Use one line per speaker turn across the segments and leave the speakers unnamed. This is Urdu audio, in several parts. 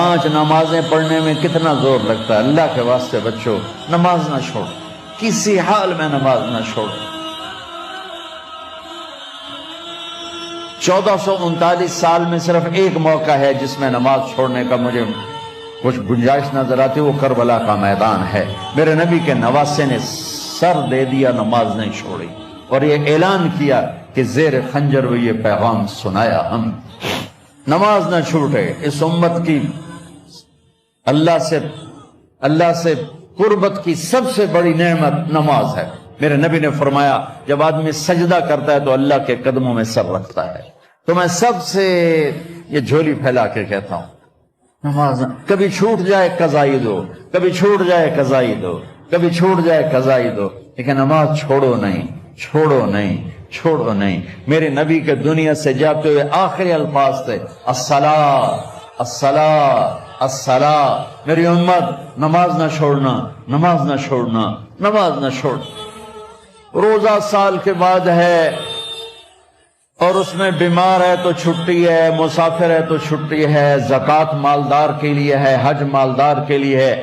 5 نمازیں پڑھنے میں کتنا زور لگتا ہے. اللہ کے واسطے بچوں نماز نہ چھوڑ، کسی حال میں نماز نہ چھوڑ. 1439 سال میں صرف ایک موقع ہے جس میں نماز چھوڑنے کا مجھے کچھ گنجائش نظر آتی، وہ کربلا کا میدان ہے. میرے نبی کے نواسے نے سر دے دیا، نماز نہیں چھوڑی، اور یہ اعلان کیا کہ زیر خنجر وہ یہ پیغام سنایا ہم. نماز نہ چھوٹے. اس امت کی اللہ سے قربت کی سب سے بڑی نعمت نماز ہے. میرے نبی نے فرمایا جب آدمی سجدہ کرتا ہے تو اللہ کے قدموں میں سر رکھتا ہے. تو میں سب سے یہ جھولی پھیلا کے کہتا ہوں، نماز کبھی چھوٹ جائے قضائی دو، کبھی چھوٹ جائے قضائی دو، کبھی چھوٹ جائے قضائی دو، لیکن نماز چھوڑو نہیں، چھوڑو نہیں، چھوڑو نہیں. میرے نبی کے دنیا سے جاتے ہوئے آخری الفاظ تھے، الصلاۃ الصلاۃ الصلاۃ. میری امت نماز نہ چھوڑنا، نماز نہ چھوڑنا، نماز نہ چھوڑ. روزہ سال کے بعد ہے اور اس میں بیمار ہے تو چھٹی ہے، مسافر ہے تو چھٹی ہے، زکوٰۃ مالدار کے لیے ہے، حج مالدار کے لیے ہے.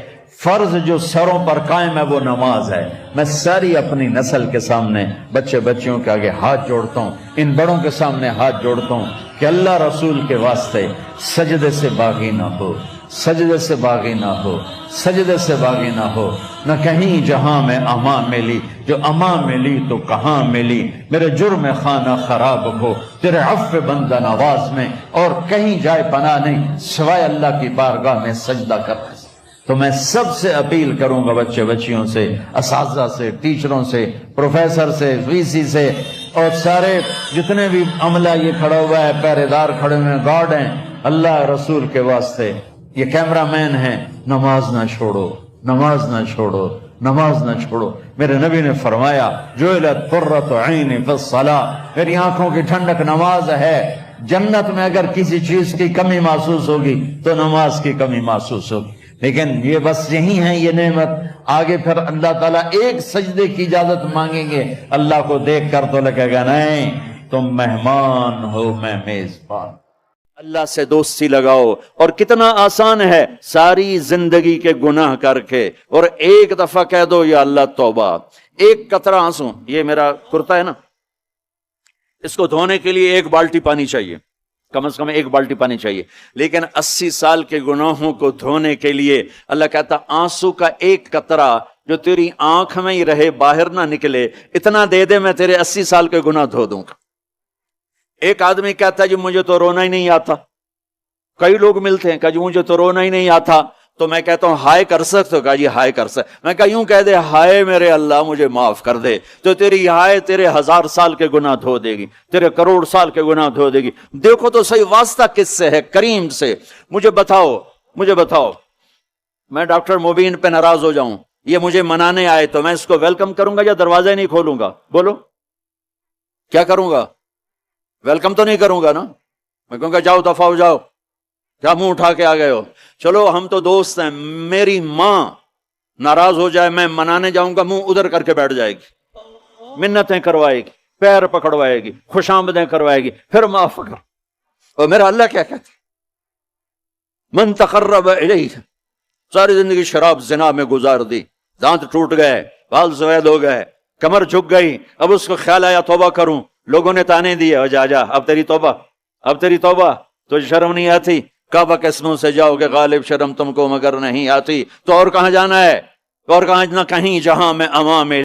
فرض جو سروں پر قائم ہے وہ نماز ہے. میں ساری اپنی نسل کے سامنے، بچے بچیوں کے آگے ہاتھ جوڑتا ہوں، ان بڑوں کے سامنے ہاتھ جوڑتا ہوں کہ اللہ رسول کے واسطے سجدے سے باغی نہ ہو، سجدے سے باغی نہ ہو، سجدے سے باغی نہ ہو. نہ کہیں جہاں میں امان ملی، جو امان ملی تو کہاں ملی. میرے جرم خانہ خراب ہو تیرے عفو بندہ نواز میں، اور کہیں جائے پناہ نہیں سوائے اللہ کی بارگاہ میں سجدہ کرنے. تو میں سب سے اپیل کروں گا، بچے بچیوں سے، اساتذہ سے، ٹیچروں سے، پروفیسر سے، وی سی سے، اور سارے جتنے بھی عملہ یہ کھڑا ہوا ہے، پہرے دار کھڑے ہوئے ہیں، گارڈ ہیں، اللہ رسول کے واسطے، یہ کیمرہ مین ہیں، نماز نہ چھوڑو، نماز نہ چھوڑو، نماز نہ چھوڑو. میرے نبی نے فرمایا جعلت قرۃ عینی فی الصلاۃ، میری آنکھوں کی ٹھنڈک نماز ہے. جنت میں اگر کسی چیز کی کمی محسوس ہوگی تو نماز کی کمی محسوس ہوگی. لیکن یہ بس یہی ہے یہ نعمت. آگے پھر اللہ تعالیٰ ایک سجدے کی اجازت مانگیں گے، اللہ کو دیکھ کر تو لگے گا نہیں تم مہمان ہو میں میزبان. اللہ سے دوستی لگاؤ. اور کتنا آسان ہے، ساری زندگی کے گناہ کر کے اور ایک دفعہ کہہ دو یا اللہ توبہ. ایک قطرہ آنسو، یہ میرا کرتا ہے نا، اس کو دھونے کے لیے 1 بالٹی پانی چاہیے، کم از کم 1 بالٹی پانی چاہیے. لیکن 80 سال کے گناہوں کو دھونے کے لیے اللہ کہتا آنسو کا 1 قطرہ جو تیری آنکھ میں ہی رہے، باہر نہ نکلے، اتنا دے دے میں تیرے 80 سال کے گناہ دھو دوں گا. ایک آدمی کہتا ہے جی مجھے تو رونا ہی نہیں آتا. کئی لوگ ملتے ہیں کہ جی مجھے تو رونا ہی نہیں آتا. تو میں کہتا ہوں ہائے کر سکتے ہو؟ کہا جی ہائے کر سکتے. میں کہا یوں کہہ دے، ہائے میرے اللہ مجھے معاف کر دے، تو تیری ہائے تیرے 1000 سال کے گناہ دھو دے گی، تیرے کروڑ سال کے گناہ دھو دے گی. دیکھو تو صحیح واسطہ کس سے ہے؟ کریم سے. مجھے بتاؤ میں ڈاکٹر مبین پہ ناراض ہو جاؤں، یہ مجھے منانے آئے تو میں اس کو ویلکم کروں گا یا دروازہ نہیں کھولوں گا؟ بولو کیا کروں گا؟ ویلکم تو نہیں کروں گا نا. میں کہوں گا جاؤ دفعہ ہو جاؤ، کیا منہ اٹھا کے آ گئے ہو؟ چلو ہم تو دوست ہیں. میری ماں ناراض ہو جائے، میں منانے جاؤں گا، منہ ادھر کر کے بیٹھ جائے گی، منتیں کروائے گی، پیر پکڑوائے گی، خوش آمدیں کروائے گی، پھر معاف کر. اور میرا اللہ کیا کہتا ہے؟ من تقرب الیہ. ساری زندگی شراب زنا میں گزار دی، دانت ٹوٹ گئے، بال سفید ہو گئے، کمر جھک گئی. اب اس کو خیال آیا توبہ کروں، لوگوں نے تانے دیے، جا اب تیری توبہ تو شرم نہیں آتی؟ کعبہ کے اسموں سے جاؤ گے غالب شرم تم کو مگر نہیں آتی. تو اور کہاں جانا ہے؟ اور کہاں نہ کہیں جہاں میں امان میں